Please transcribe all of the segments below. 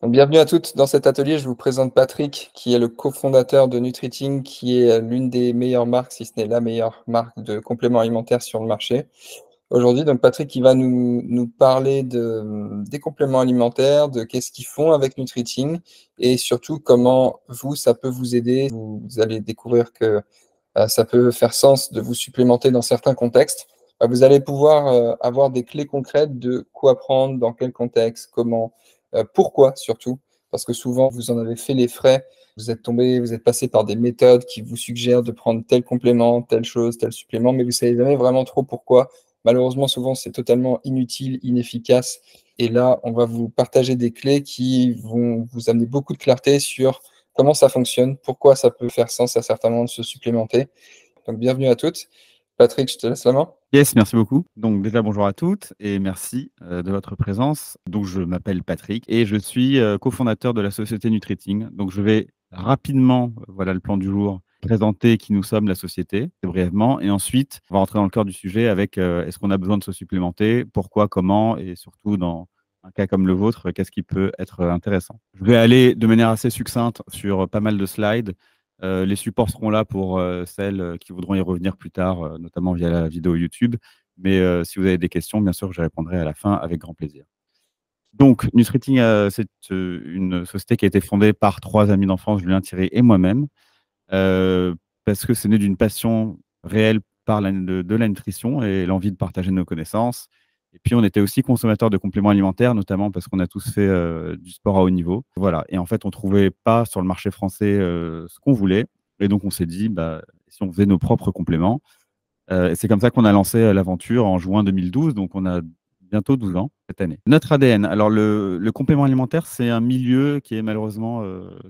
Donc, bienvenue à toutes. Dans cet atelier, je vous présente Patrick, qui est le cofondateur de Nutriting, qui est l'une des meilleures marques, si ce n'est la meilleure marque de compléments alimentaires sur le marché. Aujourd'hui, donc Patrick, il va nous parler des compléments alimentaires, de qu'est-ce qu'ils font avec Nutriting et surtout comment vous, ça peut vous aider. Vous allez découvrir que ça peut faire sens de vous supplémenter dans certains contextes. Vous allez pouvoir avoir des clés concrètes de quoi prendre, dans quel contexte, comment, pourquoi surtout, parce que souvent vous en avez fait les frais, vous êtes tombé, vous êtes passé par des méthodes qui vous suggèrent de prendre tel complément, telle chose, tel supplément, mais vous ne savez jamais vraiment trop pourquoi. Malheureusement, souvent c'est totalement inutile, inefficace. Et là, on va vous partager des clés qui vont vous amener beaucoup de clarté sur comment ça fonctionne, pourquoi ça peut faire sens à certains moments de se supplémenter. Donc, bienvenue à toutes. Patrick, je te laisse la main. Yes, merci beaucoup. Donc déjà, bonjour à toutes et merci de votre présence. Donc je m'appelle Patrick et je suis cofondateur de la société Nutriting. Donc je vais rapidement, voilà le plan du jour, présenter qui nous sommes, la société, brièvement. Et ensuite, on va rentrer dans le cœur du sujet avec est-ce qu'on a besoin de se supplémenter, pourquoi, comment et surtout dans un cas comme le vôtre, qu'est-ce qui peut être intéressant. Je vais aller de manière assez succincte sur pas mal de slides. Les supports seront là pour celles qui voudront y revenir plus tard, notamment via la vidéo YouTube. Mais si vous avez des questions, bien sûr, je répondrai à la fin avec grand plaisir. Donc, Nutriting, c'est une société qui a été fondée par trois amis d'enfance, Julien, Thierry et moi-même, parce que c'est né d'une passion réelle de la nutrition et l'envie de partager nos connaissances. Et puis, on était aussi consommateurs de compléments alimentaires, notamment parce qu'on a tous fait du sport à haut niveau. Voilà. Et en fait, on ne trouvait pas sur le marché français ce qu'on voulait. Et donc, on s'est dit, bah, si on faisait nos propres compléments. Et c'est comme ça qu'on a lancé l'aventure en juin 2012. Donc, on a bientôt 12 ans cette année. Notre ADN. Alors, le complément alimentaire, c'est un milieu qui est malheureusement,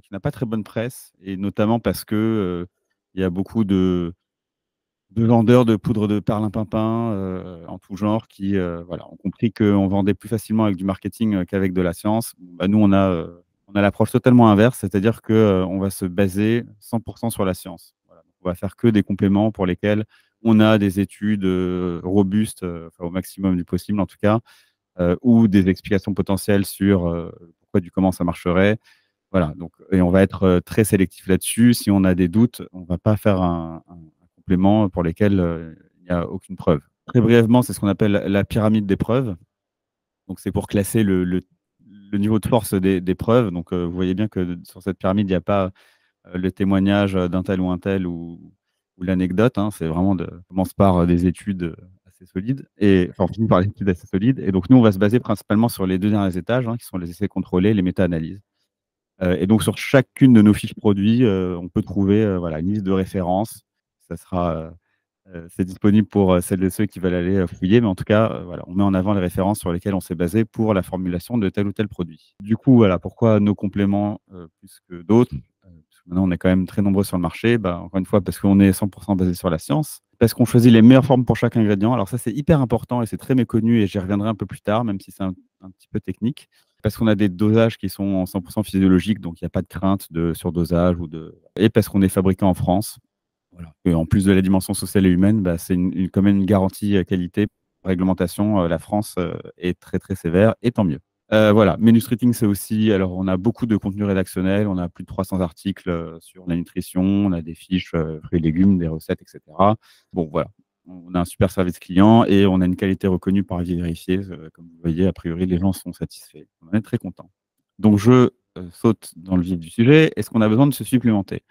qui n'a pas très bonne presse. Et notamment parce que il y a beaucoup de vendeurs de poudre de perlimpinpin en tout genre qui voilà, ont compris qu'on vendait plus facilement avec du marketing qu'avec de la science. Bah, nous, on a l'approche totalement inverse, c'est-à-dire qu'on va se baser 100% sur la science. Voilà. On va faire que des compléments pour lesquels on a des études robustes, enfin, au maximum du possible en tout cas, ou des explications potentielles sur pourquoi du comment ça marcherait. Voilà, donc, et on va être très sélectif là-dessus. Si on a des doutes, on ne va pas faire un complément pour lesquels il n'y a aucune preuve. Très brièvement, c'est ce qu'on appelle la pyramide des preuves. Donc, c'est pour classer le niveau de force des preuves. Donc, vous voyez bien que sur cette pyramide, il n'y a pas le témoignage d'un tel ou un tel ou l'anecdote. Hein. C'est vraiment on commence par des études assez solides et enfin, on finit par des études assez solides. Et donc, nous, on va se baser principalement sur les deux derniers étages, hein, qui sont les essais contrôlés, les méta-analyses. Et donc, sur chacune de nos fiches produits, on peut trouver voilà, une liste de références. Ça sera, c'est disponible pour celles et ceux qui veulent aller fouiller, mais en tout cas, voilà, on met en avant les références sur lesquelles on s'est basé pour la formulation de tel ou tel produit. Du coup, voilà, pourquoi nos compléments plus que d'autres? Parce que maintenant, on est quand même très nombreux sur le marché. Bah, encore une fois, parce qu'on est 100% basé sur la science, parce qu'on choisit les meilleures formes pour chaque ingrédient. Alors ça, c'est hyper important et c'est très méconnu et j'y reviendrai un peu plus tard, même si c'est un petit peu technique parce qu'on a des dosages qui sont 100% physiologiques, donc il n'y a pas de crainte de surdosage et parce qu'on est fabriqué en France. Voilà. Et en plus de la dimension sociale et humaine, bah, c'est quand même une garantie qualité. Réglementation, la France est très très sévère et tant mieux. Voilà, Menu Streeting, c'est aussi, alors on a beaucoup de contenu rédactionnel, on a plus de 300 articles sur la nutrition, on a des fiches fruits et légumes, des recettes, etc. Bon, voilà, on a un super service client et on a une qualité reconnue par avis vérifié. Comme vous voyez, a priori, les gens sont satisfaits. On en est très content. Donc, je saute dans le vif du sujet. Est-ce qu'on a besoin de se supplémenter?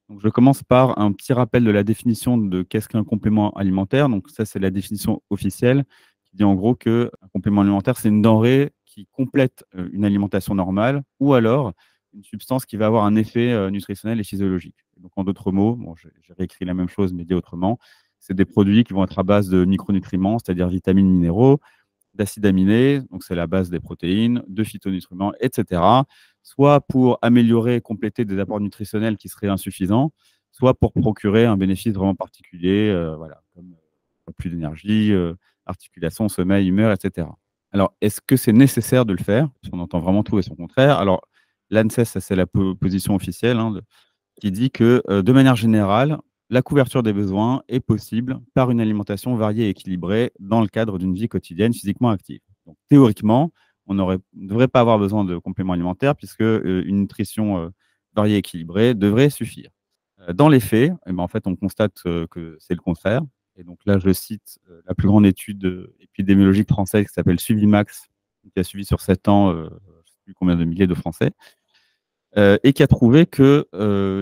Donc, je commence par un petit rappel de la définition de qu'est-ce qu'un complément alimentaire. Donc, ça, c'est la définition officielle qui dit en gros qu'un complément alimentaire, c'est une denrée qui complète une alimentation normale ou alors une substance qui va avoir un effet nutritionnel et physiologique. Donc, en d'autres mots, bon, j'ai réécrit la même chose, mais dit autrement, c'est des produits qui vont être à base de micronutriments, c'est-à-dire vitamines, minéraux, d'acides aminés, donc c'est la base des protéines, de phytonutriments, etc. Soit pour améliorer, compléter des apports nutritionnels qui seraient insuffisants, soit pour procurer un bénéfice vraiment particulier, voilà, comme plus d'énergie, articulation, sommeil, humeur, etc. Alors, est-ce que c'est nécessaire de le faire? Parce qu'on entend vraiment tout et son contraire. Alors, l'ANSES, ça c'est la position officielle, hein, qui dit que, de manière générale, la couverture des besoins est possible par une alimentation variée et équilibrée dans le cadre d'une vie quotidienne physiquement active. Donc, théoriquement, on ne devrait pas avoir besoin de compléments alimentaires puisque une nutrition variée et équilibrée devrait suffire. Dans les faits, eh ben, en fait, on constate que c'est le contraire. Et donc là, je cite la plus grande étude épidémiologique française qui s'appelle Suivimax, qui a suivi sur 7 ans, je ne sais plus combien de milliers de Français, et qui a trouvé que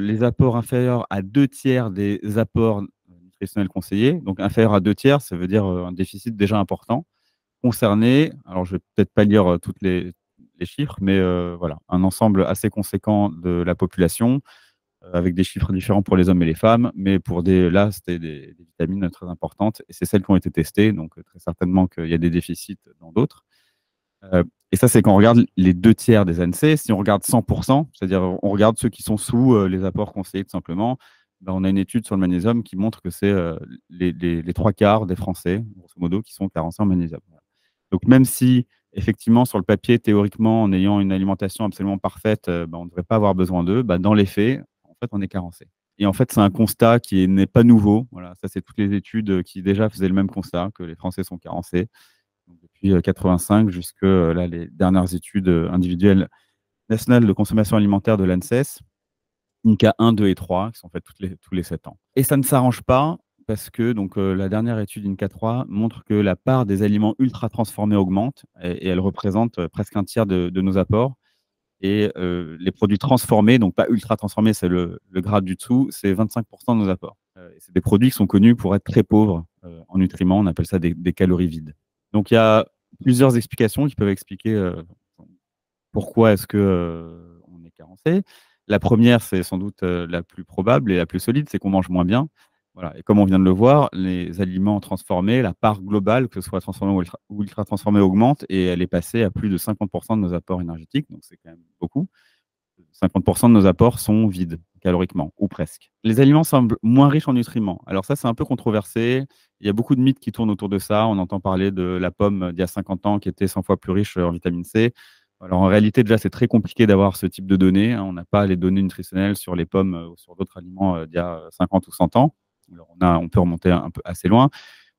les apports inférieurs à 2 tiers des apports nutritionnels conseillés, donc inférieurs à 2 tiers, ça veut dire un déficit déjà important, concerné, alors je vais peut-être pas lire toutes les chiffres, mais voilà, un ensemble assez conséquent de la population, avec des chiffres différents pour les hommes et les femmes, mais là, c'était des vitamines très importantes, et c'est celles qui ont été testées, donc très certainement qu'il y a des déficits dans d'autres. Et ça, c'est quand on regarde les 2 tiers des ANC. Si on regarde 100%, c'est-à-dire on regarde ceux qui sont sous les apports conseillés tout simplement, ben, on a une étude sur le magnésium qui montre que c'est les 3 quarts des Français, grosso modo, qui sont carencés en magnésium. Voilà. Donc même si, effectivement, sur le papier, théoriquement, en ayant une alimentation absolument parfaite, ben, on ne devrait pas avoir besoin d'eux, ben, dans les faits, en fait, on est carencé. Et en fait, c'est un constat qui n'est pas nouveau. Voilà, ça, c'est toutes les études qui déjà faisaient le même constat, que les Français sont carencés. Donc, depuis 85 jusque là, les dernières études individuelles nationales de consommation alimentaire de l'ANSES, INCA 1, 2 et 3, qui sont faites tous les 7 ans. Et ça ne s'arrange pas parce que donc, la dernière étude INCA 3 montre que la part des aliments ultra transformés augmente et elle représente presque 1 tiers de nos apports. Et les produits transformés, donc pas ultra transformés, c'est le gras du dessous, c'est 25% de nos apports. C'est des produits qui sont connus pour être très pauvres en nutriments, on appelle ça des calories vides. Donc il y a plusieurs explications qui peuvent expliquer pourquoi est-ce que on est carencé. La première, c'est sans doute la plus probable et la plus solide, c'est qu'on mange moins bien. Voilà. Et comme on vient de le voir, les aliments transformés, la part globale, que ce soit transformé ou ultra transformé, augmente et elle est passée à plus de 50% de nos apports énergétiques. Donc c'est quand même beaucoup. 50% de nos apports sont vides, caloriquement, ou presque. Les aliments semblent moins riches en nutriments. Alors ça, c'est un peu controversé. Il y a beaucoup de mythes qui tournent autour de ça. On entend parler de la pomme d'il y a 50 ans qui était 100 fois plus riche en vitamine C. Alors en réalité, déjà, c'est très compliqué d'avoir ce type de données. On n'a pas les données nutritionnelles sur les pommes ou sur d'autres aliments d'il y a 50 ou 100 ans. Alors on peut remonter un peu assez loin.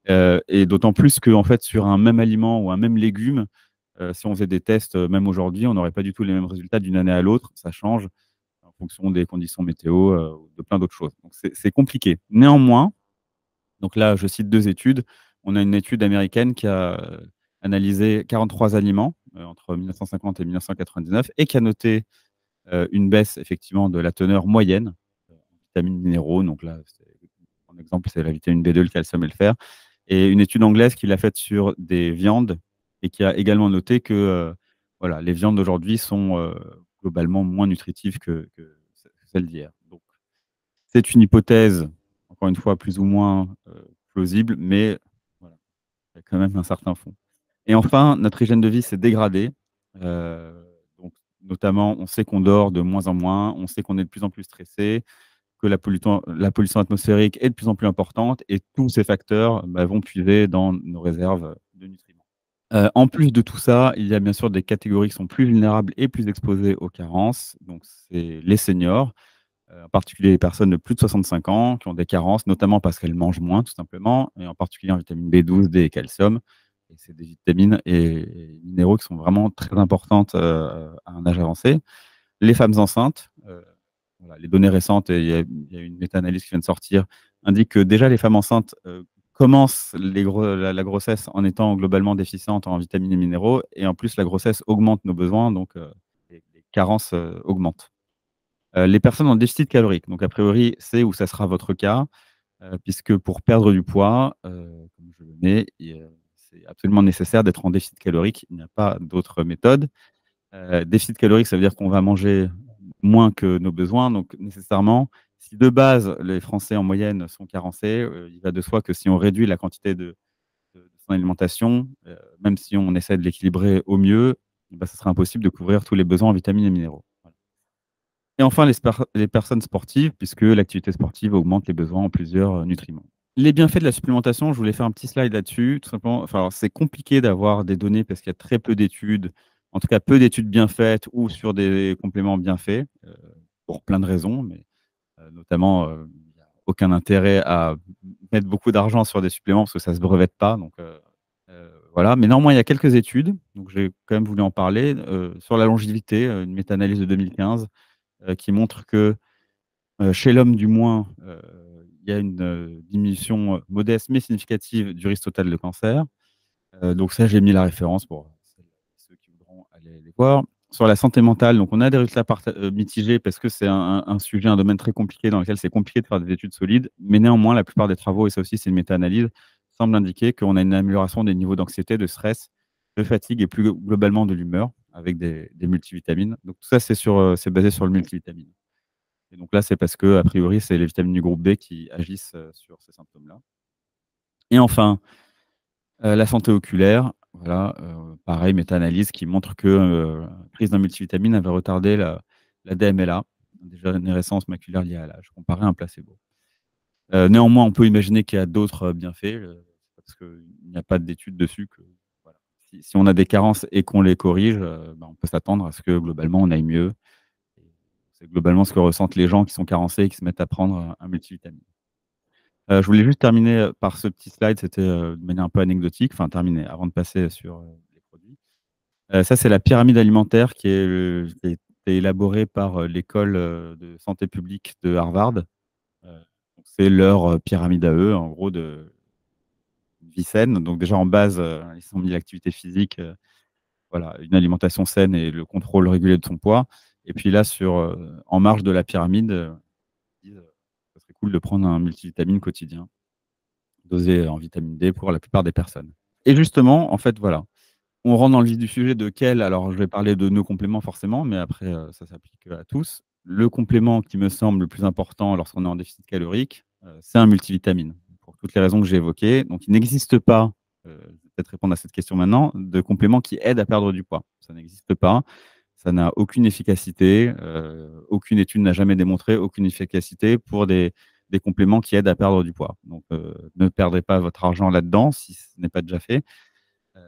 Et d'autant plus qu'en fait, sur un même aliment ou un même légume, si on faisait des tests, même aujourd'hui, on n'aurait pas du tout les mêmes résultats d'une année à l'autre. Ça change en fonction des conditions météo, de plein d'autres choses. Donc c'est compliqué. Néanmoins, donc là, je cite 2 études. On a une étude américaine qui a analysé 43 aliments entre 1950 et 1999 et qui a noté une baisse effectivement de la teneur moyenne en vitamines minéraux. Donc là, en exemple, c'est la vitamine B2, le calcium et le fer. Et une étude anglaise qui l'a faite sur des viandes et qui a également noté que voilà, les viandes d'aujourd'hui sont globalement moins nutritives que celles d'hier. Donc, c'est une hypothèse, encore une fois, plus ou moins plausible, mais voilà, il y a quand même un certain fond. Et enfin, notre hygiène de vie s'est dégradée. Euh, donc, notamment, on sait qu'on dort de moins en moins, on sait qu'on est de plus en plus stressé, que la pollution atmosphérique est de plus en plus importante, et tous ces facteurs vont puiser dans nos réserves de nutriments. En plus de tout ça, il y a bien sûr des catégories qui sont plus vulnérables et plus exposées aux carences. Donc, c'est les seniors, en particulier les personnes de plus de 65 ans qui ont des carences, notamment parce qu'elles mangent moins, tout simplement, et en particulier en vitamine B12, D et calcium. Et c'est des vitamines et minéraux qui sont vraiment très importantes à un âge avancé. Les femmes enceintes, voilà, les données récentes, et il y a une méta-analyse qui vient de sortir, indiquent que déjà les femmes enceintes commencent la grossesse en étant globalement déficientes en vitamines et minéraux, et en plus la grossesse augmente nos besoins, donc les carences augmentent. Les personnes en déficit calorique, donc a priori, c'est où ça sera votre cas, puisque pour perdre du poids, comme je le mets, c'est absolument nécessaire d'être en déficit calorique. Il n'y a pas d'autre méthode. Déficit calorique, ça veut dire qu'on va manger moins que nos besoins. Donc, nécessairement, si de base, les Français en moyenne sont carencés, il va de soi que si on réduit la quantité de son alimentation, même si on essaie de l'équilibrer au mieux, bah, ce sera impossible de couvrir tous les besoins en vitamines et minéraux. Voilà. Et enfin, les personnes sportives, puisque l'activité sportive augmente les besoins en plusieurs nutriments. Les bienfaits de la supplémentation, je voulais faire un petit slide là-dessus. Tout simplement, enfin, c'est compliqué d'avoir des données parce qu'il y a très peu d'études, en tout cas peu d'études bien faites ou sur des compléments bien faits, pour plein de raisons, mais notamment, il n'y a aucun intérêt à mettre beaucoup d'argent sur des suppléments parce que ça ne se brevette pas. Donc, Voilà, mais néanmoins, il y a quelques études, donc j'ai quand même voulu en parler, sur la longévité, une méta-analyse de 2015, qui montre que, chez l'homme du moins, il y a une, diminution, modeste mais significative du risque total de cancer. Donc ça, j'ai mis la référence pour ceux qui voudront aller les voir. Sur la santé mentale, donc on a des résultats mitigés parce que c'est un sujet, un domaine très compliqué dans lequel c'est compliqué de faire des études solides. Mais néanmoins, la plupart des travaux, et ça aussi c'est une méta-analyse, semblent indiquer qu'on a une amélioration des niveaux d'anxiété, de stress, de fatigue et plus globalement de l'humeur avec des multivitamines. Donc tout ça, c'est basé sur le multivitamine. Et donc là, c'est parce que a priori, c'est les vitamines du groupe B qui agissent, sur ces symptômes-là. Et enfin, la santé oculaire, voilà, pareil, méta-analyse qui montre que, prise d'un multivitamine avait retardé la DMLA, dégénérescence maculaire liée à l'âge, comparé à un placebo. Néanmoins, on peut imaginer qu'il y a d'autres bienfaits, parce qu'il n'y a pas d'études dessus que voilà. Si on a des carences et qu'on les corrige, bah, on peut s'attendre à ce que globalement on aille mieux. C'est globalement ce que ressentent les gens qui sont carencés et qui se mettent à prendre un multivitamine. Je voulais juste terminer, par ce petit slide, c'était, de manière un peu anecdotique, enfin terminer, avant de passer sur, les produits. Ça, c'est la pyramide alimentaire qui a été élaborée par, l'école, de santé publique de Harvard. C'est leur, pyramide à eux, en gros, de vie saine. Donc déjà en base, ils ont mis l'activité physique, voilà, une alimentation saine et le contrôle régulier de son poids. Et puis là en marge de la pyramide, ils disent, ça serait cool de prendre un multivitamine quotidien, dosé en vitamine D pour la plupart des personnes. Et justement, en fait, voilà, on rentre dans le vif du sujet de quel alors je vais parler de nos compléments forcément, mais après, ça s'applique, à tous. Le complément qui me semble le plus important lorsqu'on est en déficit calorique, c'est un multivitamine, pour toutes les raisons que j'ai évoquées. Donc il n'existe pas, je vais peut-être répondre à cette question maintenant, de complément qui aide à perdre du poids. Ça n'existe pas. Ça n'a aucune efficacité, aucune étude n'a jamais démontré aucune efficacité pour des compléments qui aident à perdre du poids. Donc, ne perdrez pas votre argent là-dedans si ce n'est pas déjà fait,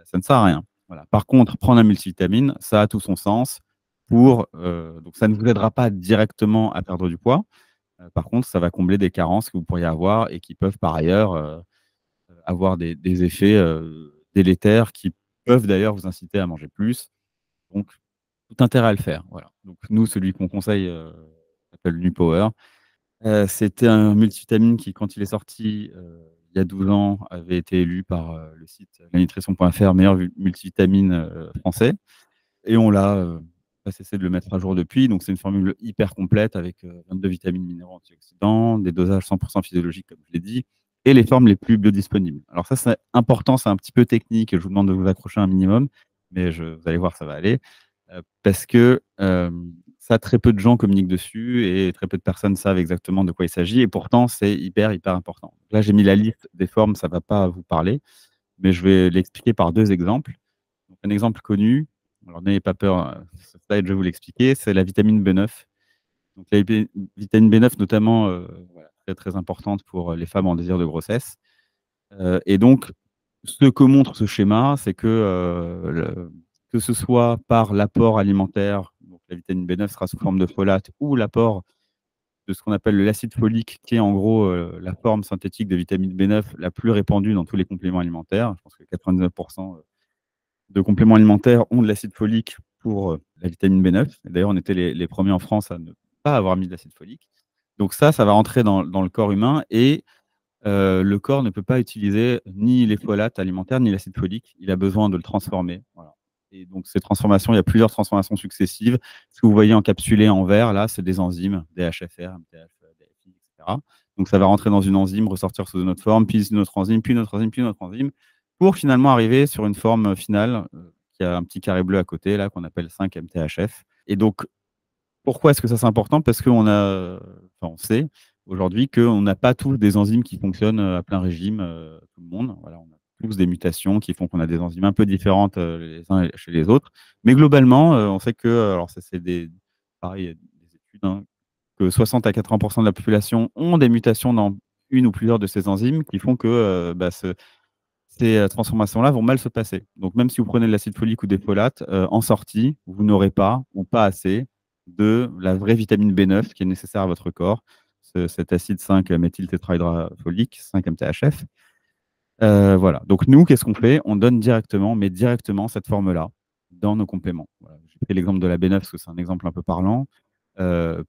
ça ne sert à rien. Voilà. Par contre, prendre un multivitamine, ça a tout son sens donc ça ne vous aidera pas directement à perdre du poids. Par contre, ça va combler des carences que vous pourriez avoir et qui peuvent par ailleurs, avoir des effets, délétères qui peuvent d'ailleurs vous inciter à manger plus. Donc tout intérêt à le faire, voilà. Donc nous, celui qu'on conseille, s'appelle NuPower. C'était un multivitamine qui, quand il est sorti, il y a 12 ans, avait été élu par, le site lanutrition.fr meilleur multivitamine, français. Et on l'a, pas cessé de le mettre à jour depuis. Donc c'est une formule hyper complète avec, 22 vitamines, minéraux, antioxydants, des dosages 100 physiologiques comme je l'ai dit et les formes les plus biodisponibles. Alors ça, c'est important, c'est un petit peu technique et je vous demande de vous accrocher un minimum, mais vous allez voir, ça va aller, parce que, ça, très peu de gens communiquent dessus et très peu de personnes savent exactement de quoi il s'agit et pourtant c'est hyper, hyper important. Là, j'ai mis la liste des formes, ça ne va pas vous parler, mais je vais l'expliquer par 2 exemples. Donc un exemple connu, alors n'ayez pas peur, ce slide, je vais vous l'expliquer, c'est la vitamine B9. Donc la vitamine B9 notamment, voilà, très, très importante pour, les femmes en désir de grossesse. Et donc ce que montre ce schéma, c'est que, que ce soit par l'apport alimentaire, donc la vitamine B9 sera sous forme de folate ou l'apport de ce qu'on appelle l'acide folique, qui est en gros, la forme synthétique de vitamine B9 la plus répandue dans tous les compléments alimentaires. Je pense que 99 de compléments alimentaires ont de l'acide folique pour, la vitamine B9. Et d'ailleurs, on était les premiers en France à ne pas avoir mis de l'acide folique. Donc ça va rentrer dans le corps humain et le corps ne peut pas utiliser ni les folates alimentaires, ni l'acide folique. Il a besoin de le transformer, voilà. Et donc ces transformations, il y a plusieurs transformations successives. Ce que vous voyez encapsulé en vert, là, c'est des enzymes, DHFR, MTF, DFI, et cetera. Donc ça va rentrer dans une enzyme, ressortir sous une autre forme, puis une autre enzyme, puis une autre enzyme, puis une autre enzyme, pour finalement arriver sur une forme finale, qui a un petit carré bleu à côté, là, qu'on appelle 5-MTHF. Et donc pourquoi est-ce que ça c'est important? Parce on sait aujourd'hui qu'on n'a pas tous des enzymes qui fonctionnent, à plein régime, tout le monde. Voilà, on a tous des mutations qui font qu'on a des enzymes un peu différentes, les uns chez les autres. Mais globalement, on sait que, alors ça c'est pareil, il y a des études, hein, que 60 à 80 de la population ont des mutations dans une ou plusieurs de ces enzymes qui font que, ces, transformations-là vont mal se passer. Donc même si vous prenez de l'acide folique ou des folates, en sortie, vous n'aurez pas ou pas assez de la vraie vitamine B9 qui est nécessaire à votre corps, cet acide 5-méthyltétrahydrofolique, 5-MTHF. Voilà. Donc nous, qu'est-ce qu'on fait? On donne directement, mais directement cette forme-là dans nos compléments. Voilà. J'ai pris l'exemple de la B9 parce que c'est un exemple un peu parlant,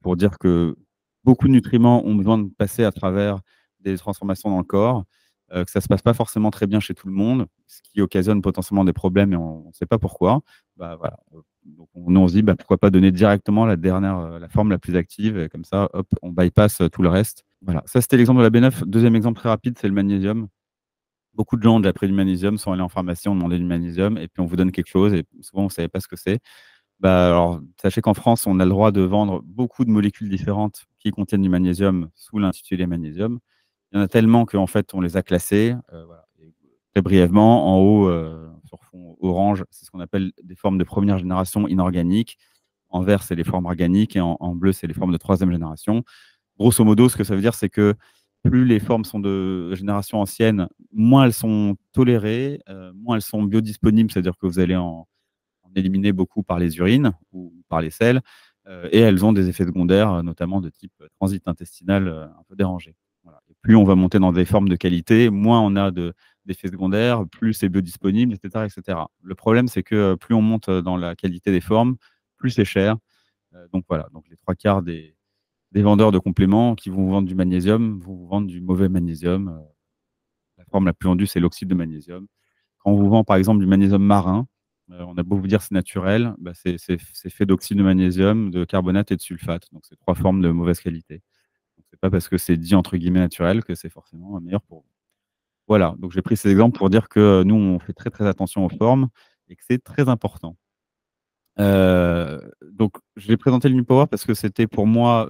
pour dire que beaucoup de nutriments ont besoin de passer à travers des transformations dans le corps, que ça se passe pas forcément très bien chez tout le monde, ce qui occasionne potentiellement des problèmes et on ne sait pas pourquoi. Bah, voilà. Donc nous, on se dit, bah, pourquoi pas donner directement la dernière, la forme la plus active et comme ça, hop, on bypass, tout le reste. Voilà. Ça, c'était l'exemple de la B9. Deuxième exemple très rapide, c'est le magnésium. Beaucoup de gens ont déjà pris du magnésium, sont allés en pharmacie, ont demandé du magnésium, et puis on vous donne quelque chose, et souvent, vous ne savez pas ce que c'est. Bah, alors, sachez qu'en France, on a le droit de vendre beaucoup de molécules différentes qui contiennent du magnésium sous l'intitulé magnésium. Il y en a tellement qu'en fait, on les a classées. Voilà. Et très brièvement, en haut, sur fond orange, c'est ce qu'on appelle des formes de première génération inorganiques. En vert, c'est les formes organiques, et en bleu, c'est les formes de troisième génération. Grosso modo, ce que ça veut dire, c'est que plus les formes sont de génération ancienne, moins elles sont tolérées, moins elles sont biodisponibles, c'est-à-dire que vous allez en éliminer beaucoup par les urines ou par les selles, et elles ont des effets secondaires, notamment de type transit intestinal un peu dérangé. Voilà. Et plus on va monter dans des formes de qualité, moins on a d'effets secondaires, plus c'est biodisponible, etc., etc. Le problème, c'est que plus on monte dans la qualité des formes, plus c'est cher. Donc voilà, donc les trois quarts des vendeurs de compléments qui vont vous vendre du magnésium vont vous vendre du mauvais magnésium. La forme la plus vendue, c'est l'oxyde de magnésium. Quand on vous vend par exemple du magnésium marin, on a beau vous dire c'est naturel, bah, c'est fait d'oxyde de magnésium, de carbonate et de sulfate. Donc c'est trois formes de mauvaise qualité. Donc c'est pas parce que c'est dit entre guillemets naturel que c'est forcément meilleur pour vous. Voilà, donc j'ai pris ces exemples pour dire que nous, on fait très très attention aux formes et que c'est très important. Donc je vais présenter le NuPower parce que c'était pour moi,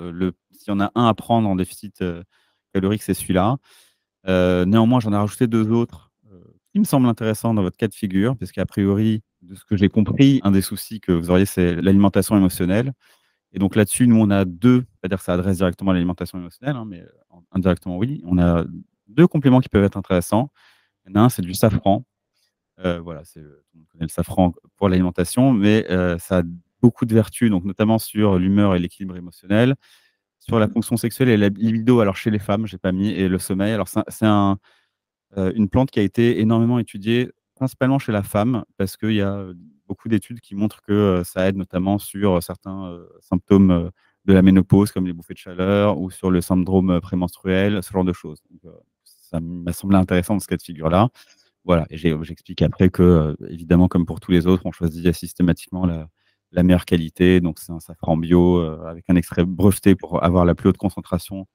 s'il y en a un à prendre en déficit calorique, c'est celui-là. Néanmoins, j'en ai rajouté 2 autres, qui me semblent intéressants dans votre cas de figure, parce qu'a priori, de ce que j'ai compris, un des soucis que vous auriez, c'est l'alimentation émotionnelle. Et donc là-dessus, nous, on a 2, c'est-à-dire que ça adresse directement à l'alimentation émotionnelle, hein, mais indirectement, oui. On a 2 compléments qui peuvent être intéressants. Il y en a un, c'est du safran. Voilà, tout le monde connaît le safran pour l'alimentation, mais ça a beaucoup de vertus, donc notamment sur l'humeur et l'équilibre émotionnel, sur la fonction sexuelle et la libido, alors chez les femmes, j'ai pas mis, et le sommeil. Alors c'est une plante qui a été énormément étudiée, principalement chez la femme, parce qu'il y a beaucoup d'études qui montrent que ça aide notamment sur certains symptômes de la ménopause, comme les bouffées de chaleur, ou sur le syndrome prémenstruel, ce genre de choses. Donc, ça m'a semblé intéressant dans ce cas de figure-là. Voilà, et j'explique après que, évidemment, comme pour tous les autres, on choisit systématiquement la meilleure qualité. Donc, c'est un safran bio avec un extrait breveté pour avoir la plus haute concentration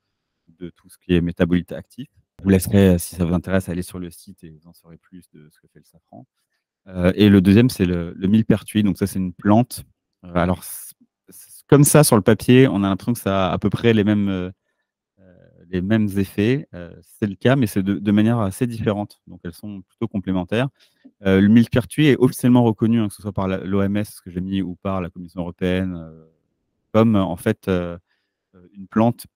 de tout ce qui est métabolite actif. Je vous laisserai, si ça vous intéresse, aller sur le site et vous en saurez plus de ce que fait le safran. Et le deuxième, c'est le millepertuis. Donc ça, c'est une plante. Alors, comme ça, sur le papier, on a l'impression que ça a à peu près les mêmes effets. C'est le cas, mais c'est de manière assez différente. Donc elles sont plutôt complémentaires. Le millepertuis est officiellement reconnu, hein, que ce soit par l'OMS, ce que j'ai mis, ou par la Commission européenne, comme en fait une plante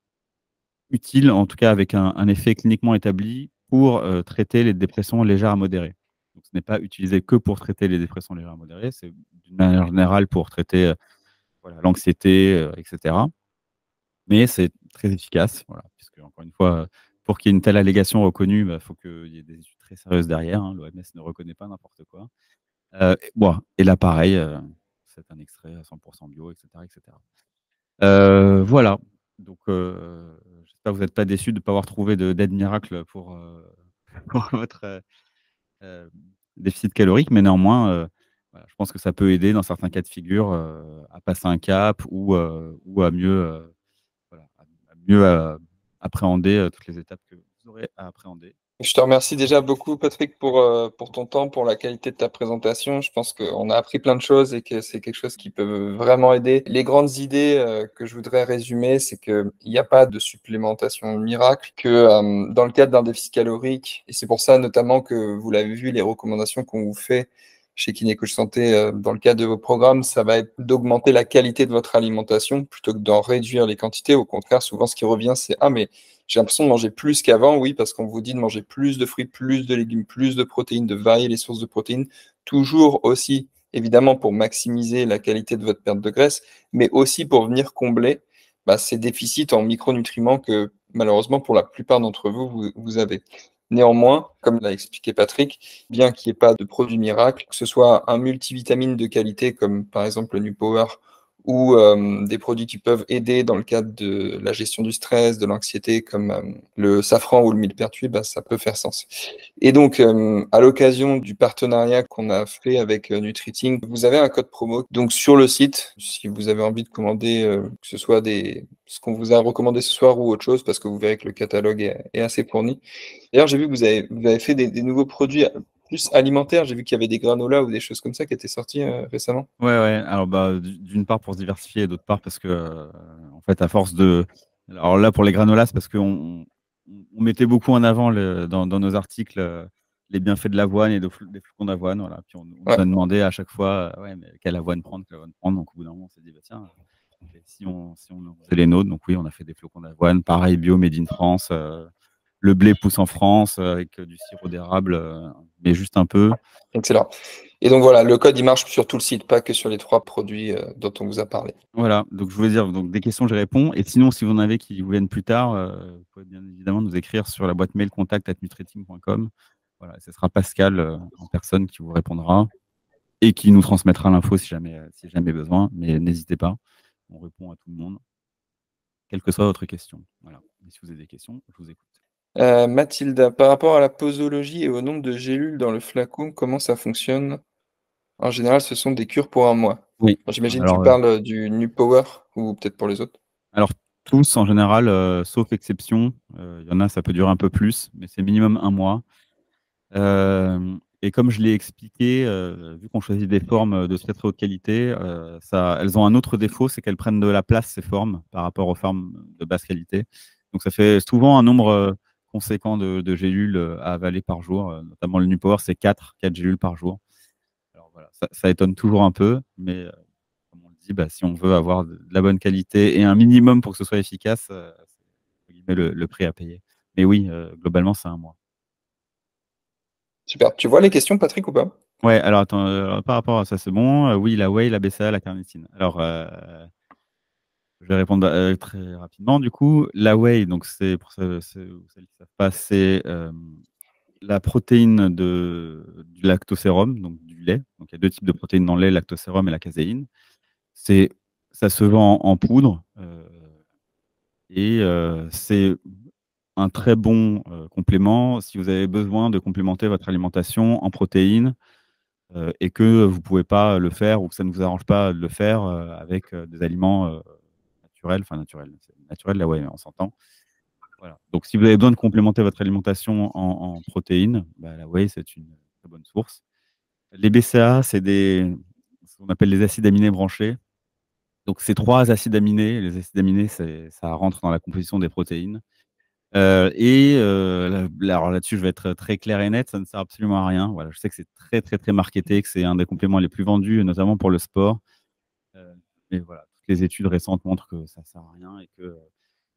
utile, en tout cas avec un effet cliniquement établi pour traiter les dépressions légères à modérées. Donc, ce n'est pas utilisé que pour traiter les dépressions légères à modérées, c'est d'une manière générale pour traiter voilà, l'anxiété, etc. Mais c'est très efficace, voilà, puisque, encore une fois, pour qu'il y ait une telle allégation reconnue, il faut qu'il y ait des études très sérieuses derrière. Hein. L'OMS ne reconnaît pas n'importe quoi. Bon, et là, pareil, c'est un extrait à 100% bio, etc. etc. Voilà. Donc, j'espère que vous n'êtes pas déçus de ne pas avoir trouvé d'aide miracle pour, pour votre euh, déficit calorique, mais néanmoins, voilà, je pense que ça peut aider dans certains cas de figure à passer un cap ou à mieux, voilà, à mieux appréhender toutes les étapes que vous aurez à appréhender. Je te remercie déjà beaucoup, Patrick, pour ton temps, pour la qualité de ta présentation. Je pense qu'on a appris plein de choses et que c'est quelque chose qui peut vraiment aider. Les grandes idées que je voudrais résumer, c'est qu'il n'y a pas de supplémentation miracle, que dans le cadre d'un déficit calorique, et c'est pour ça notamment que vous l'avez vu, les recommandations qu'on vous fait chez Kiné Coach Santé dans le cadre de vos programmes, ça va être d'augmenter la qualité de votre alimentation plutôt que d'en réduire les quantités. Au contraire, souvent ce qui revient, c'est « Ah, mais j'ai l'impression de manger plus qu'avant, oui, parce qu'on vous dit de manger plus de fruits, plus de légumes, plus de protéines, de varier les sources de protéines, toujours aussi, évidemment, pour maximiser la qualité de votre perte de graisse, mais aussi pour venir combler ces déficits en micronutriments que, malheureusement, pour la plupart d'entre vous, vous avez. Néanmoins, comme l'a expliqué Patrick, bien qu'il n'y ait pas de produit miracle, que ce soit un multivitamine de qualité comme par exemple le NuPower ou des produits qui peuvent aider dans le cadre de la gestion du stress, de l'anxiété comme le safran ou le millepertuis, bah, ça peut faire sens. Et donc, à l'occasion du partenariat qu'on a fait avec Nutriting, vous avez un code promo. Donc sur le site, si vous avez envie de commander, que ce soit ce qu'on vous a recommandé ce soir ou autre chose, parce que vous verrez que le catalogue est assez fourni. D'ailleurs, j'ai vu que vous avez fait des nouveaux produits plus alimentaires. J'ai vu qu'il y avait des granolas ou des choses comme ça qui étaient sortis récemment. Ouais, ouais. Alors, bah, d'une part pour se diversifier, et d'autre part parce que, en fait, à force de. Alors là, pour les granolas, c'est parce qu'on mettait beaucoup en avant dans nos articles les bienfaits de l'avoine et des flocons d'avoine. Voilà. Puis on nous Ouais, a demandé à chaque fois, ouais, mais quelle avoine prendre, quelle avoine prendre. Donc au bout d'un moment, on s'est dit, bah, tiens, et si on faisait les nôtres, donc oui, on a fait des flocons d'avoine, pareil, bio, made in France. Le blé pousse en France avec du sirop d'érable, mais juste un peu. excellent. Et donc voilà, le code il marche sur tout le site, pas que sur les 3 produits dont on vous a parlé. Voilà, donc je voulais dire, donc des questions, je réponds. Et sinon, si vous en avez qui vous viennent plus tard, vous pouvez bien évidemment nous écrire sur la boîte mail contact@nutriting.com. Voilà, ce sera Pascal en personne qui vous répondra et qui nous transmettra l'info si jamais besoin. Mais n'hésitez pas, on répond à tout le monde, quelle que soit votre question. Voilà. Et si vous avez des questions, je vous écoute. Mathilda, par rapport à la posologie et au nombre de gélules dans le flacon, comment ça fonctionne? En général, ce sont des cures pour un mois. Oui, J'imagine que tu alors, parles du NuPower ou peut-être pour les autres. alors tous en général, sauf exception, il y en a, ça peut durer un peu plus, mais c'est minimum un mois. Et comme je l'ai expliqué, vu qu'on choisit des formes de très très haute qualité, elles ont un autre défaut, c'est qu'elles prennent de la place, ces formes, par rapport aux formes de basse qualité. Donc ça fait souvent un nombre conséquent de gélules à avaler par jour, notamment le NuPower, c'est 4 gélules par jour. Alors voilà, ça étonne toujours un peu, mais comme on le dit, bah, si on veut avoir de la bonne qualité et un minimum pour que ce soit efficace, c'est entre guillemets, le prix à payer. Mais oui, globalement, c'est un mois. Super. Tu vois les questions, Patrick, ou pas? Ouais, alors attends, par rapport à ça, c'est bon. Oui, la whey, la BCAA, la carnitine. Alors, je vais répondre très rapidement. Du coup, la whey, donc c'est pour celles qui ne savent pas, c'est la protéine du lactosérum, donc du lait. Donc il y a deux types de protéines dans le lait, lactosérum et la caséine. C'est, ça se vend en poudre et c'est un très bon complément si vous avez besoin de complémenter votre alimentation en protéines et que vous ne pouvez pas le faire ou que ça ne vous arrange pas de le faire avec des aliments naturels, enfin naturels, c'est naturel là, ouais, on s'entend. Voilà. Donc, si vous avez besoin de complémenter votre alimentation en protéines, bah, la whey, c'est une très bonne source. Les BCAA, c'est ce qu'on appelle les acides aminés branchés. Donc, ces 3 acides aminés, les acides aminés, ça rentre dans la composition des protéines. Alors là-dessus, je vais être très clair et net, ça ne sert absolument à rien. Voilà, je sais que c'est très, très, très marketé, que c'est un des compléments les plus vendus, notamment pour le sport. Mais voilà, toutes les études récentes montrent que ça ne sert à rien et que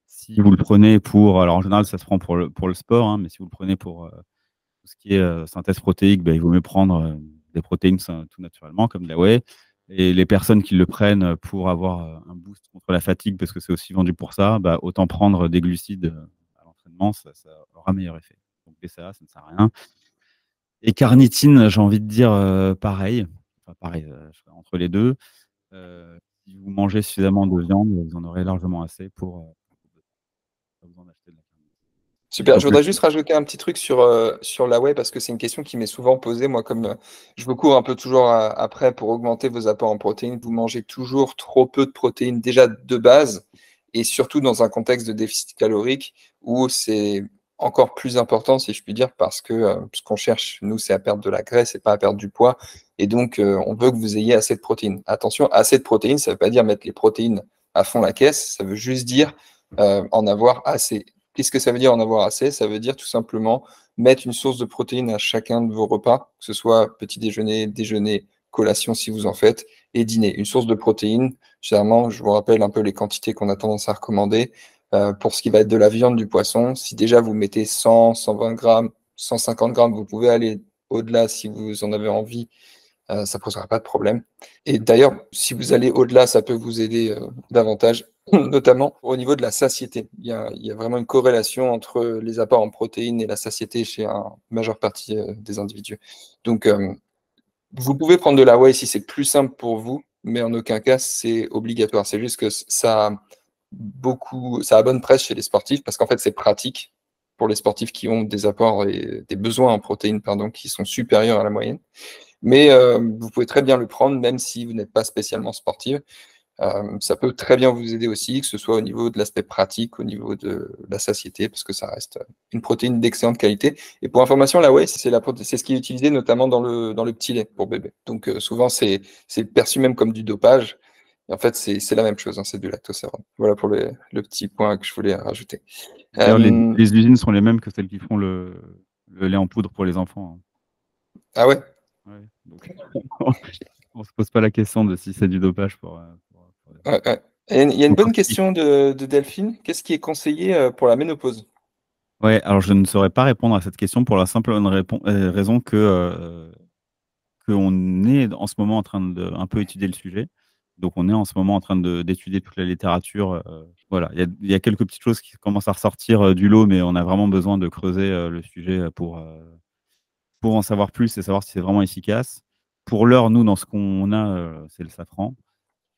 si vous le prenez alors en général, ça se prend pour le sport, hein, mais si vous le prenez pour tout ce qui est synthèse protéique, ben, il vaut mieux prendre des protéines tout naturellement, comme de la whey. Et les personnes qui le prennent pour avoir un boost contre la fatigue, parce que c'est aussi vendu pour ça, bah, autant prendre des glucides à l'entraînement, ça aura meilleur effet. Donc BCAA, ça ne sert à rien. Et carnitine, j'ai envie de dire pareil. Enfin, pareil, entre les deux. Si vous mangez suffisamment de viande, vous en aurez largement assez pour pas besoin d'acheter de la carnitine. Et Super. donc Je voudrais juste rajouter un petit truc sur la whey parce que c'est une question qui m'est souvent posée. Moi, comme je vous cours un peu toujours après pour augmenter vos apports en protéines, vous mangez toujours trop peu de protéines déjà de base et surtout dans un contexte de déficit calorique où c'est encore plus important, si je puis dire, parce que ce qu'on cherche, nous, c'est à perdre de la graisse et pas à perdre du poids. Et donc, on veut que vous ayez assez de protéines. Attention, assez de protéines, ça ne veut pas dire mettre les protéines à fond la caisse, ça veut juste dire en avoir assez. Qu'est-ce que ça veut dire en avoir assez? Ça veut dire tout simplement mettre une source de protéines à chacun de vos repas, que ce soit petit déjeuner, déjeuner, collation si vous en faites, et dîner. Une source de protéines, généralement, je vous rappelle un peu les quantités qu'on a tendance à recommander. Pour ce qui va être de la viande, du poisson, si déjà vous mettez 100, 120 grammes, 150 grammes, vous pouvez aller au-delà si vous en avez envie, ça ne posera pas de problème. Et d'ailleurs, si vous allez au-delà, ça peut vous aider davantage. notamment au niveau de la satiété. Il y a vraiment une corrélation entre les apports en protéines et la satiété chez un majeure partie, des individus. Donc, vous pouvez prendre de la whey si c'est plus simple pour vous, mais en aucun cas c'est obligatoire. C'est juste que ça a bonne presse chez les sportifs parce qu'en fait, c'est pratique pour les sportifs qui ont des apports et des besoins en protéines, pardon, qui sont supérieurs à la moyenne. Mais, vous pouvez très bien le prendre même si vous n'êtes pas spécialement sportive. Ça peut très bien vous aider aussi, que ce soit au niveau de l'aspect pratique, au niveau de la satiété, parce que ça reste, une protéine d'excellente qualité. Et pour information, la whey, c'est ce qui est utilisé notamment dans le petit lait pour bébé. Donc, souvent c'est perçu même comme du dopage et en fait c'est la même chose, hein, c'est du lactosérum. Voilà pour le petit point que je voulais rajouter. D'ailleurs, Hem, les usines sont les mêmes que celles qui font le lait en poudre pour les enfants, hein. ah ouais? Ouais, donc on se pose pas la question de si c'est du dopage pour Ouais, ouais. Et il y a une encore bonne si. question de Delphine. Qu'est-ce qui est conseillé, pour la ménopause? Ouais, alors je ne saurais pas répondre à cette question pour la simple bonne raison qu'on est en ce moment en train de un peu étudier le sujet. Donc on est en ce moment en train d'étudier toute la littérature, voilà. Il y a quelques petites choses qui commencent à ressortir, du lot, mais on a vraiment besoin de creuser, le sujet, pour en savoir plus et savoir si c'est vraiment efficace. Pour l'heure, nous, dans ce qu'on a, c'est le safran.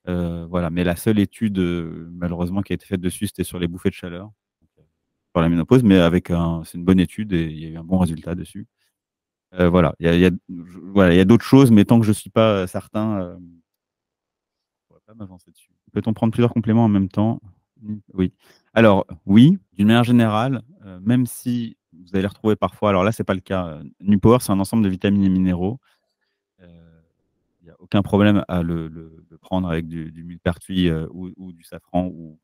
Voilà, mais la seule étude, malheureusement qui a été faite dessus, c'était sur les bouffées de chaleur, sur la ménopause, mais c'est une bonne étude et il y a eu un bon résultat dessus. Voilà, voilà, il y a d'autres choses, mais tant que je suis pas, certain, je pourrais pas m'avancer dessus. Peut-on prendre plusieurs compléments en même temps? Oui. Alors oui, d'une manière générale, même si vous allez les retrouver parfois, alors là, c'est pas le cas, Nupower, c'est un ensemble de vitamines et minéraux. Heu, il y a aucun problème à le prendre avec du millepertuis, ou du safran ou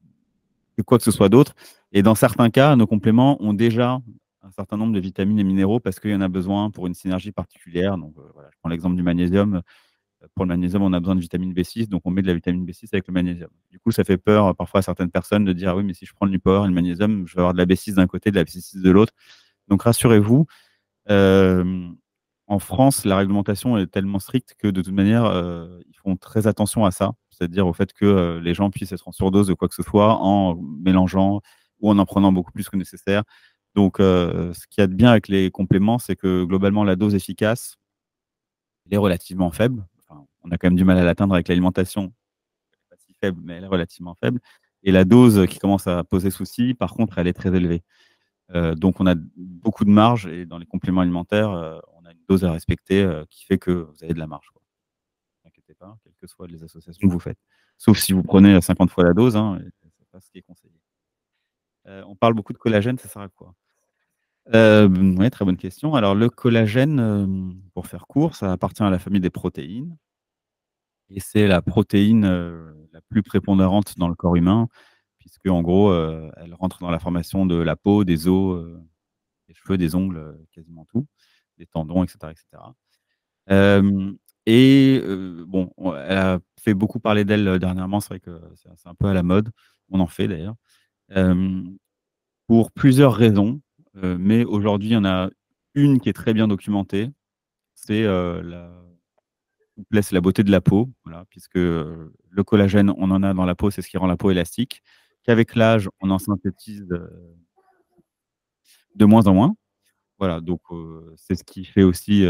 quoi que ce soit d'autre. Et dans certains cas, nos compléments ont déjà un certain nombre de vitamines et minéraux parce qu'il y en a besoin pour une synergie particulière. Donc, voilà, je prends l'exemple du magnésium. Pour le magnésium, on a besoin de vitamine B6, donc on met de la vitamine B6 avec le magnésium. Du coup, ça fait peur, parfois à certaines personnes de dire: «Ah oui, mais si je prends le Nupower et le magnésium, je vais avoir de la B6 d'un côté, de la B6 de l'autre». Donc rassurez-vous, hem, en France, la réglementation est tellement stricte que de toute manière, ils font très attention à ça. C'est-à-dire au fait que, les gens puissent être en surdose de quoi que ce soit en mélangeant ou en prenant beaucoup plus que nécessaire. Donc, ce qu'il y a de bien avec les compléments, c'est que globalement la dose efficace, elle est relativement faible. Enfin, on a quand même du mal à l'atteindre avec l'alimentation, elle est pas si faible, mais elle est relativement faible. Et la dose qui commence à poser souci, par contre, elle est très élevée. Donc on a beaucoup de marge et dans les compléments alimentaires, on a une dose à respecter, qui fait que vous avez de la marge, quoi. Ne vous inquiétez pas, quelles que soient les associations que vous faites. Sauf si vous prenez 50 fois la dose, hein, et c'est pas ce qui est conseillé. On parle beaucoup de collagène, ça sert à quoi? Ouais, très bonne question. Alors le collagène, pour faire court, ça appartient à la famille des protéines et c'est la protéine, la plus prépondérante dans le corps humain puisque en gros, elle rentre dans la formation de la peau, des os, des cheveux, des ongles, quasiment tout, des tendons, et cetera, et cetera. Hem et bon, elle a fait beaucoup parler d'elle, dernièrement. C'est vrai que c'est un peu à la mode. On en fait d'ailleurs, hem, pour plusieurs raisons, mais aujourd'hui, il y en a une qui est très bien documentée. C'est, la souplesse, la beauté de la peau, voilà, puisque, le collagène, on en a dans la peau, c'est ce qui rend la peau élastique, qu'avec l'âge, on en synthétise, de moins en moins. Voilà, donc c'est ce qui fait aussi,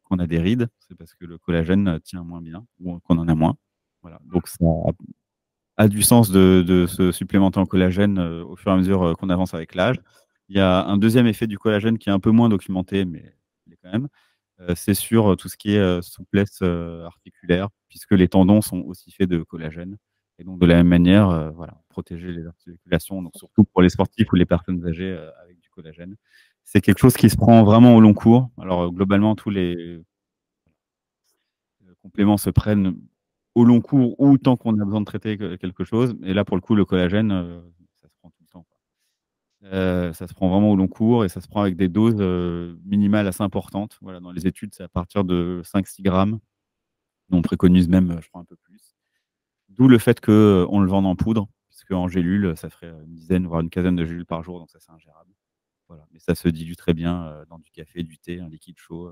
qu'on a des rides. C'est parce que le collagène, tient moins bien ou qu'on en a moins. Voilà, donc ça a du sens de se supplémenter en collagène, au fur et à mesure, qu'on avance avec l'âge. Il y a un deuxième effet du collagène qui est un peu moins documenté, mais il est quand même, c'est sur, tout ce qui est, souplesse, articulaire, puisque les tendons sont aussi faits de collagène et donc de la même manière, voilà, protéger les articulations, donc surtout pour les sportifs ou les personnes âgées, avec du collagène. C'est quelque chose qui se prend vraiment au long cours. Alors, globalement, tous les compléments se prennent au long cours ou tant qu'on a besoin de traiter quelque chose. Et là, pour le coup, le collagène, ça se prend tout le temps, quoi. Ça se prend vraiment au long cours et ça se prend avec des doses, minimales assez importantes. Voilà, dans les études, c'est à partir de 5-6 grammes. Nous, on préconise même, je crois un peu plus. D'où le fait que, on le vende en poudre, puisque en gélule, ça ferait, une dizaine, voire une quinzaine de gélules par jour, donc ça, c'est ingérable. Voilà, mais ça se dilue très bien, dans du café, du thé, un liquide chaud,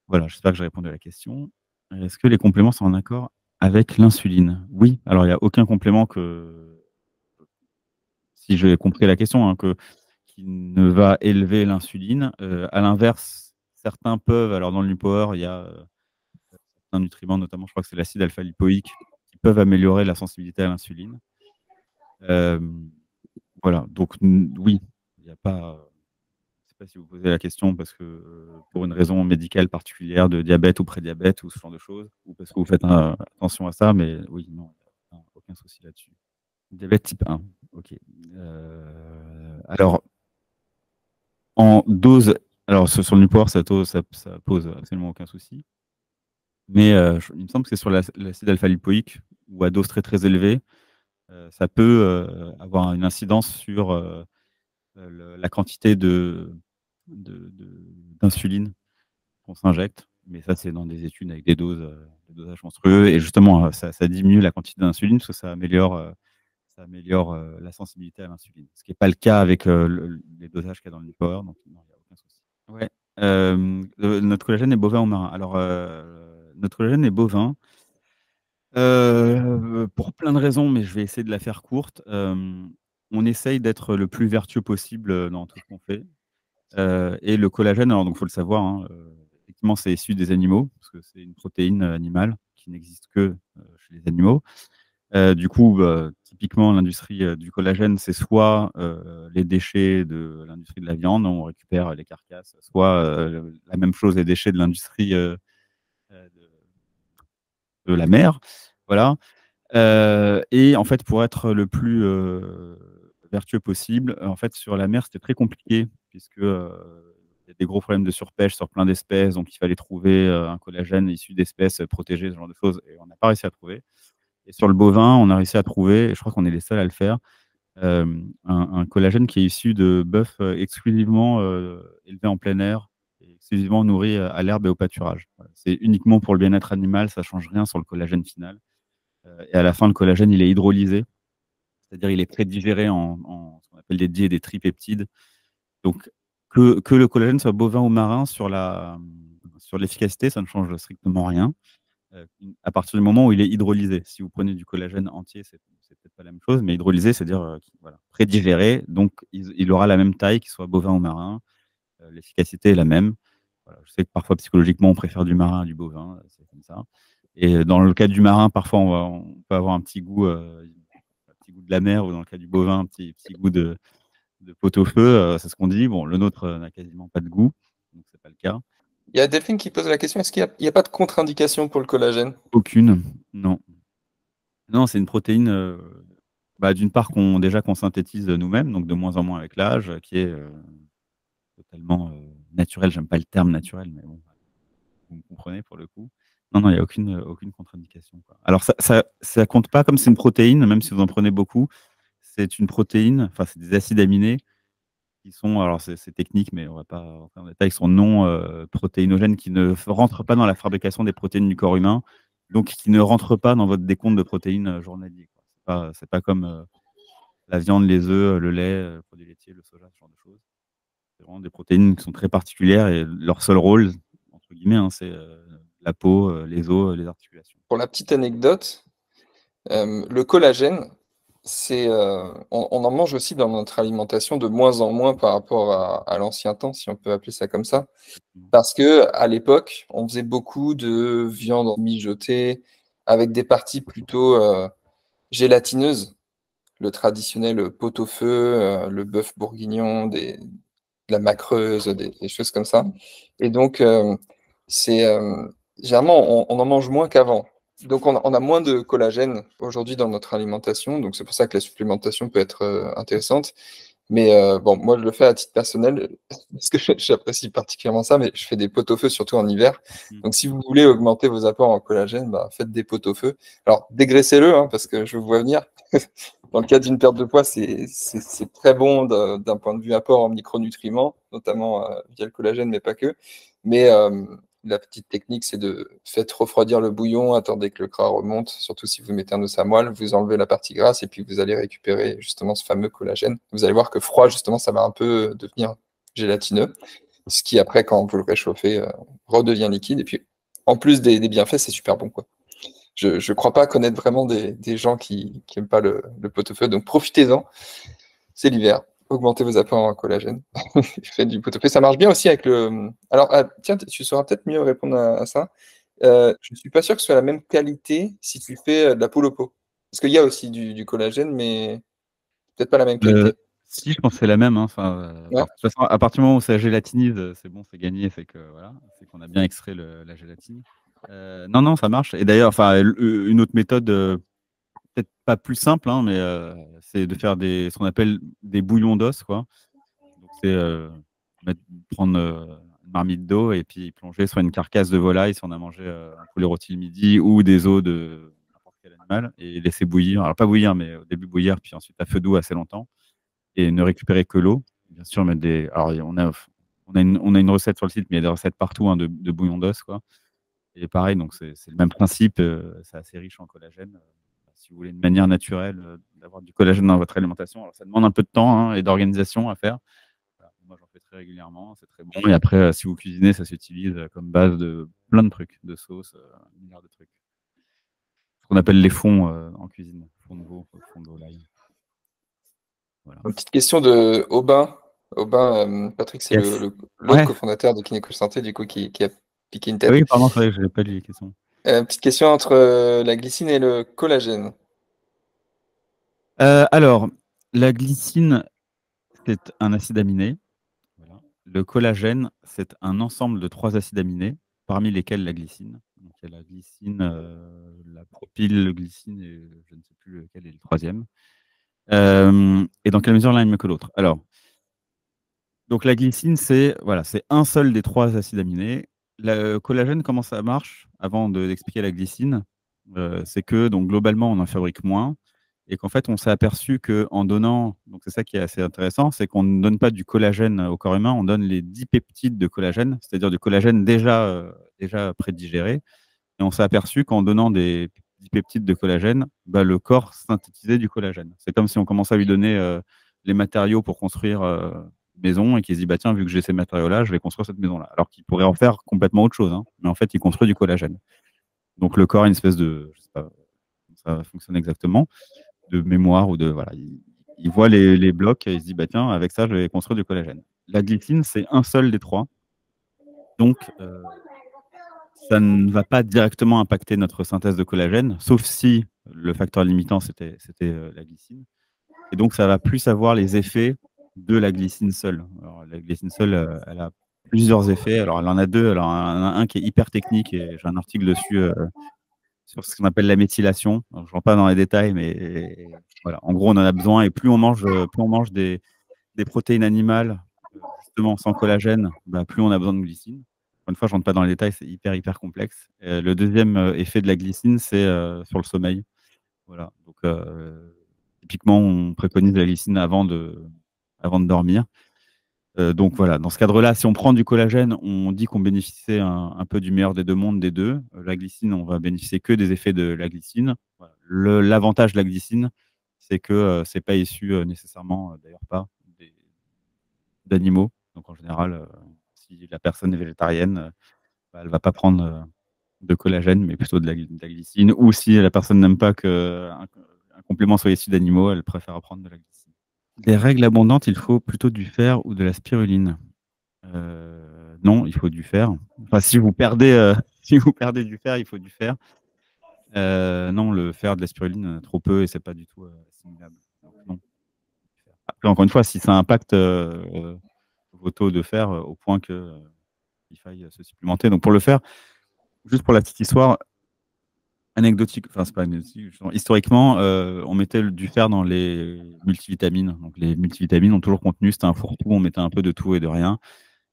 voilà, j'espère que j'ai répondu à la question. Est-ce que les compléments sont en accord? Avec l'insuline, oui. Alors, il n'y a aucun complément si j'ai compris la question, hein, qui ne va élever l'insuline. À l'inverse, certains peuvent, alors dans le NuPower, il y a certains nutriments, notamment, je crois que c'est l'acide alpha-lipoïque, qui peuvent améliorer la sensibilité à l'insuline. Euh, voilà, donc oui, il n'y a pas. Je ne sais pas si vous posez la question parce que pour une raison médicale particulière de diabète ou prédiabète ou ce genre de choses, ou parce que vous faites attention à ça, mais oui, non, il n'y a aucun souci là-dessus. Diabète type 1, ok. Alors, en dose, alors sur le Newport, ça pose absolument aucun souci. Mais il me semble que c'est sur l'acide alpha-lipoïque ou à dose très très élevée, ça peut avoir une incidence sur la quantité d'insuline qu'on s'injecte. Mais ça, c'est dans des études avec des dosages monstrueux. Et justement, ça diminue la quantité d'insuline parce que ça améliore la sensibilité à l'insuline. Ce qui n'est pas le cas avec les dosages qu'il y a dans le Power, donc non, il n'y a aucun souci. Ouais. Notre collagène est bovin ou marin. Alors, notre collagène est bovin pour plein de raisons, mais je vais essayer de la faire courte. On essaye d'être le plus vertueux possible dans tout ce qu'on fait. Et le collagène, alors donc faut le savoir, hein, effectivement, c'est issu des animaux, parce que c'est une protéine animale qui n'existe que chez les animaux. Du coup, typiquement, l'industrie du collagène, c'est soit les déchets de l'industrie de la viande, on récupère les carcasses, soit la même chose, les déchets de l'industrie de la mer. Voilà. Et en fait, pour être le plus vertueux possible, en fait, sur la mer, c'était très compliqué, puisque il y a des gros problèmes de surpêche sur plein d'espèces, donc il fallait trouver un collagène issu d'espèces protégées, ce genre de choses, et on n'a pas réussi à trouver. Et sur le bovin, on a réussi à trouver, et je crois qu'on est les seuls à le faire, un collagène qui est issu de bœufs exclusivement élevés en plein air, et exclusivement nourris à l'herbe et au pâturage. Voilà. C'est uniquement pour le bien-être animal, ça ne change rien sur le collagène final. Et à la fin, le collagène, il est hydrolysé, c'est-à-dire il est prédigéré en ce qu'on appelle des di- et des tripeptides. Donc, que le collagène soit bovin ou marin, sur l'efficacité, ça ne change strictement rien. À partir du moment où il est hydrolysé. Si vous prenez du collagène entier, c'est peut-être pas la même chose, mais hydrolysé, c'est-à-dire voilà, prédigéré, donc il aura la même taille, qu'il soit bovin ou marin. L'efficacité est la même. Voilà, je sais que parfois, psychologiquement, on préfère du marin à du bovin, c'est comme ça. Et dans le cas du marin, parfois, on peut avoir un petit goût de la mer, ou dans le cas du bovin, un petit goût de pot-au-feu, c'est ce qu'on dit. Bon, le nôtre n'a quasiment pas de goût, donc c'est pas le cas. Il y a Delphine qui pose la question, est-ce qu'il n'y a pas de contre-indication pour le collagène? Aucune, non. Non, c'est une protéine, d'une part, qu'on synthétise nous-mêmes, donc de moins en moins avec l'âge, qui est totalement naturelle. J'aime pas le terme naturel, mais bon, vous me comprenez pour le coup. Non, non, il n'y a aucune contre-indication, quoi. Alors, ça compte pas comme c'est une protéine, même si vous en prenez beaucoup. C'est une protéine, enfin, c'est des acides aminés qui sont, alors c'est technique, mais on va pas rentrer en détail, qui sont non protéinogènes, qui ne rentrent pas dans la fabrication des protéines du corps humain, donc qui ne rentrent pas dans votre décompte de protéines journalier, quoi. C'est pas comme la viande, les œufs, le lait, produits laitiers, le soja, ce genre de choses. C'est vraiment des protéines qui sont très particulières et leur seul rôle, entre guillemets, hein, c'est la peau, les os, les articulations. Pour la petite anecdote, le collagène, on en mange aussi dans notre alimentation de moins en moins par rapport à l'ancien temps, si on peut appeler ça comme ça. Parce que à l'époque, on faisait beaucoup de viande mijotée avec des parties plutôt gélatineuses. Le traditionnel pot-au-feu, le bœuf bourguignon, de la macreuse, des choses comme ça. Et donc, c'est généralement, on en mange moins qu'avant. Donc, on a moins de collagène aujourd'hui dans notre alimentation. Donc, c'est pour ça que la supplémentation peut être intéressante. Mais bon, moi, je le fais à titre personnel parce que j'apprécie particulièrement ça, mais je fais des pot-au-feu surtout en hiver. Mm. Donc, si vous voulez augmenter vos apports en collagène, bah, faites des pot-au-feu. Alors, dégraissez-le, hein, parce que je vous vois venir. Dans le cas d'une perte de poids, c'est très bon d'un point de vue apport en micronutriments, notamment via le collagène, mais pas que. Mais la petite technique, c'est de faire refroidir le bouillon, attendez que le gras remonte, surtout si vous mettez un os à moelle, vous enlevez la partie grasse et puis vous allez récupérer justement ce fameux collagène. Vous allez voir que froid, justement, ça va un peu devenir gélatineux, ce qui après, quand vous le réchauffez, redevient liquide. Et puis, en plus des bienfaits, c'est super bon, quoi. Je crois pas connaître vraiment des gens qui aiment pas le pot-au-feu, donc profitez-en. C'est l'hiver. Augmentez vos apports en collagène. Faites du pot-au-feu. Ça marche bien aussi avec le. Alors, tiens, tu sauras peut-être mieux répondre à ça. Je ne suis pas sûr que ce soit la même qualité si tu fais de la poule au pot. Parce qu'il y a aussi du collagène, mais peut-être pas la même Heu, qualité. Si, je pense que c'est la même, hein, enfin, Ouais. de toute façon, à partir du moment où ça gélatinise, c'est bon, c'est gagné, c'est que voilà, c'est qu'on a bien extrait la gélatine. Non, non, ça marche et d'ailleurs, enfin, une autre méthode, peut-être pas plus simple, hein, mais c'est de faire ce qu'on appelle des bouillons d'os, quoi. Donc c'est, prendre, une marmite d'eau et puis plonger soit une carcasse de volaille si on a mangé, un poulet rôti le midi ou des os de n'importe quel animal et laisser bouillir. Alors pas bouillir, mais au début bouillir, puis ensuite à feu doux assez longtemps et ne récupérer que l'eau. Bien sûr, mettre des alors on a une recette sur le site, mais il y a des recettes partout, hein, de bouillon d'os, quoi et pareil, donc c'est le même principe, c'est assez riche en collagène, si vous voulez une manière naturelle, d'avoir du collagène dans votre alimentation. Alors ça demande un peu de temps, hein, et d'organisation à faire. Voilà, moi j'en fais très régulièrement, c'est très bon et après, si vous cuisinez, ça s'utilise, comme base de plein de trucs, de sauces, un milliard de trucs. Ce qu'on appelle les fonds, en cuisine, fond de veau, fond de volaille. Voilà. Une petite question de Aubin. Aubin, Patrick, c'est Yes. l'autre Ouais. cofondateur de Kineco Santé, du coup, qui a piqué une Ah oui, tête. pardon, c'est vrai que j'avais pas lu les questions. Petite question entre la glycine et le collagène. Alors, la glycine, c'est un acide aminé. Voilà. Le collagène, c'est un ensemble de 3 acides aminés, parmi lesquels la glycine. Donc il y a la glycine, la propylglycine et je ne sais plus lequel est le troisième. Et dans quelle mesure l'un est mieux que l'autre? Alors, donc la glycine, c'est voilà, c'est un seul des 3 acides aminés. Le collagène, comment ça marche? Avant d'expliquer la glycine, c'est que donc globalement, on en fabrique moins et qu'en fait, on s'est aperçu qu'en donnant donc c'est ça qui est assez intéressant, c'est qu'on ne donne pas du collagène au corps humain, on donne les dipeptides de collagène, c'est-à-dire du collagène déjà prédigéré et on s'est aperçu qu'en donnant des dipeptides de collagène, bah, le corps synthétisait du collagène. C'est comme si on commençait à lui donner, les matériaux pour construire, une maison et qu'il se dit: «Bah, tiens, vu que j'ai ces matériaux-là, je vais construire cette maison-là». Alors qu'il pourrait en faire complètement autre chose, hein, mais en fait, il construit du collagène. Donc le corps a une espèce de je sais pas comment ça fonctionne exactement, de mémoire ou de voilà, il voit les blocs et il se dit: «Bah, tiens, avec ça, je vais construire du collagène». La glycine, c'est un seul des 3, donc ça ne va pas directement impacter notre synthèse de collagène, sauf si le facteur limitant, c'était, la glycine et donc ça va plus avoir les effets de la glycine seule. Alors la glycine seule, elle a plusieurs effets. Alors elle en a 2. Alors il y en a un qui est hyper technique et j'ai un article dessus, sur ce qu'on appelle la méthylation. Alors je rentre pas dans les détails, mais voilà, en gros, on en a besoin et plus on mange des protéines animales, justement sans collagène, bah, plus on a besoin de glycine. Encore une fois, je rentre pas dans les détails, c'est hyper, hyper complexe. Le deuxième effet de la glycine, c'est sur le sommeil. Voilà. Donc, typiquement, on préconise la glycine avant de dormir. Donc voilà, dans ce cadre-là, si on prend du collagène, on dit qu'on bénéficiait un peu du meilleur des deux mondes des deux. La glycine, on va bénéficier que des effets de la glycine. Voilà. L'avantage de la glycine, c'est que c'est pas issu nécessairement, d'ailleurs pas, d'animaux. Donc en général, si la personne est végétarienne, bah, elle va pas prendre de collagène, mais plutôt de la glycine. Ou si la personne n'aime pas qu'un complément soit issu d'animaux, elle préfère prendre de la glycine. Des règles abondantes, il faut plutôt du fer ou de la spiruline. Non, il faut du fer. Enfin, si vous perdez, si vous perdez du fer, il faut du fer. Non, le fer de la spiruline, trop peu et c'est pas du tout assimilable. Donc non. Après, encore une fois, si ça impacte vos taux de fer au point que il faille se supplémenter. Donc pour le faire, juste pour la petite histoire, anecdotique, enfin c'est pas anecdotique, historiquement, on mettait du fer dans les multivitamines. Donc les multivitamines ont toujours contenu, c'était un fourre-tout, on mettait un peu de tout et de rien.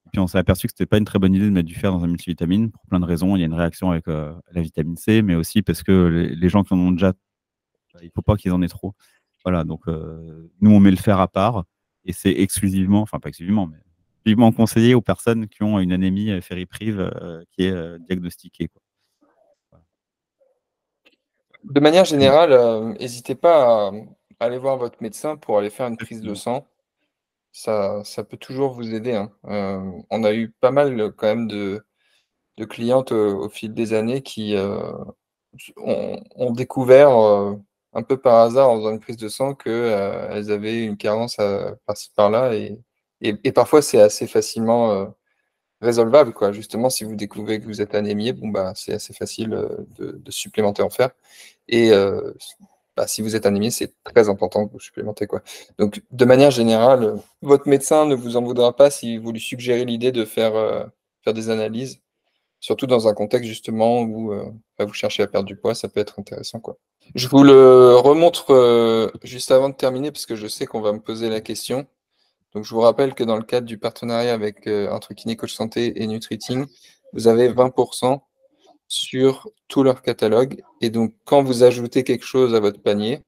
Et puis on s'est aperçu que c'était pas une très bonne idée de mettre du fer dans un multivitamine pour plein de raisons. Il y a une réaction avec la vitamine C, mais aussi parce que les gens qui en ont déjà, il faut pas qu'ils en aient trop. Voilà, donc nous on met le fer à part et c'est exclusivement, enfin pas exclusivement, mais vivement conseillé aux personnes qui ont une anémie ferriprive qui est diagnostiquée, quoi. Voilà. De manière générale, hésitez pas à aller voir votre médecin pour aller faire une prise de Exactement. sang. Ça peut toujours vous aider, hein. On a eu pas mal, quand même de clientes au fil des années ont découvert un peu par hasard en faisant une prise de sang qu'elles avaient une carence par-ci par-là et parfois c'est assez facilement résolvable, quoi. Justement, si vous découvrez que vous êtes anémié, bon, bah, c'est assez facile de supplémenter en fer. Et bah, si vous êtes anémié, c'est très important que vous supplémentez, quoi. Donc, de manière générale, votre médecin ne vous en voudra pas si vous lui suggérez l'idée de faire des analyses, surtout dans un contexte justement où bah, vous cherchez à perdre du poids, ça peut être intéressant, quoi. Je vous le remontre juste avant de terminer, parce que je sais qu'on va me poser la question. Donc, je vous rappelle que dans le cadre du partenariat avec Entre Kiné Coach Santé et Nutriting, vous avez 20% sur tout leur catalogue. Et donc, quand vous ajoutez quelque chose à votre panier,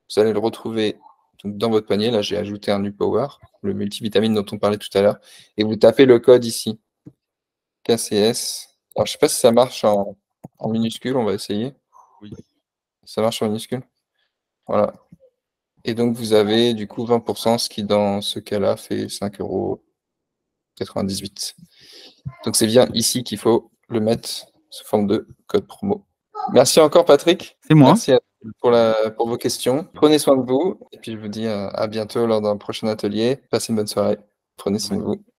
vous allez le retrouver donc, dans votre panier. Là, j'ai ajouté un Nupower, le multivitamine dont on parlait tout à l'heure. Et vous tapez le code ici, KCS. Alors, je ne sais pas si ça marche en minuscule, on va essayer. Oui. Ça marche en minuscule? Voilà. Et donc, vous avez du coup 20%, ce qui dans ce cas-là fait 5,98 €. Donc, c'est bien ici qu'il faut le mettre sous forme de code promo. Merci encore, Patrick. C'est moi. Merci pour vos questions. Prenez soin de vous. Et puis, je vous dis à bientôt lors d'un prochain atelier. Passez une bonne soirée. Prenez soin de vous.